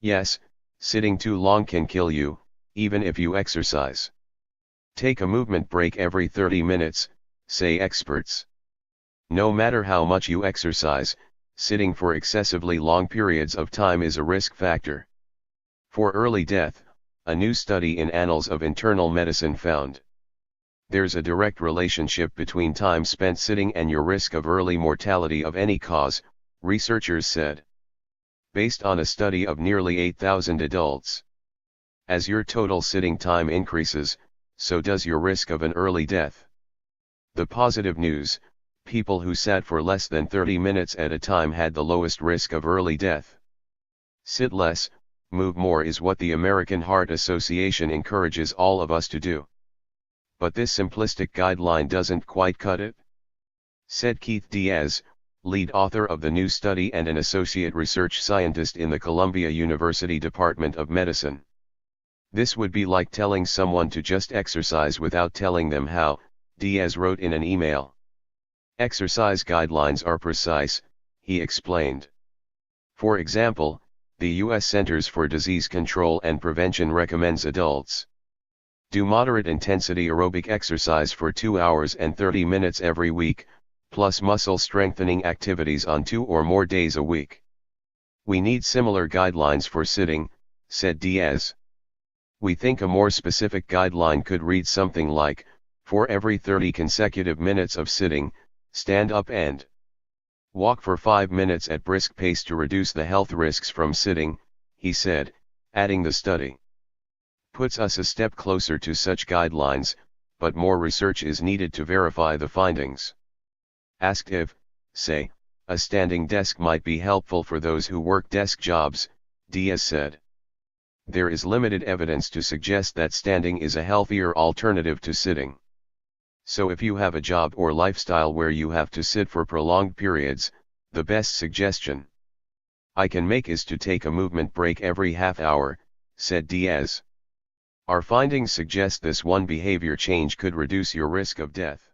Yes, sitting too long can kill you, even if you exercise. Take a movement break every 30 minutes, say experts. No matter how much you exercise, sitting for excessively long periods of time is a risk factor. For early death, a new study in Annals of Internal Medicine found there's a direct relationship between time spent sitting and your risk of early mortality of any cause, researchers said. Based on a study of nearly 8,000 adults. As your total sitting time increases, so does your risk of an early death. The positive news: people who sat for less than 30 minutes at a time had the lowest risk of early death. Sit less, move more is what the American Heart Association encourages all of us to do. But this simplistic guideline doesn't quite cut it, said Keith Diaz, lead author of the new study and an associate research scientist in the Columbia University Department of Medicine. This would be like telling someone to just exercise without telling them how, Diaz wrote in an email. Exercise guidelines are precise, he explained. For example, the U.S. Centers for Disease Control and Prevention recommends adults do moderate intensity aerobic exercise for 2 hours and 30 minutes every week, plus muscle strengthening activities on 2 or more days a week. We need similar guidelines for sitting, said Diaz. We think a more specific guideline could read something like, for every 30 consecutive minutes of sitting, stand up and walk for 5 minutes at brisk pace to reduce the health risks from sitting, he said, adding the study puts us a step closer to such guidelines, but more research is needed to verify the findings. Asked if, say, a standing desk might be helpful for those who work desk jobs, Diaz said. There is limited evidence to suggest that standing is a healthier alternative to sitting. So if you have a job or lifestyle where you have to sit for prolonged periods, the best suggestion I can make is to take a movement break every half hour, said Diaz. Our findings suggest this one behavior change could reduce your risk of death.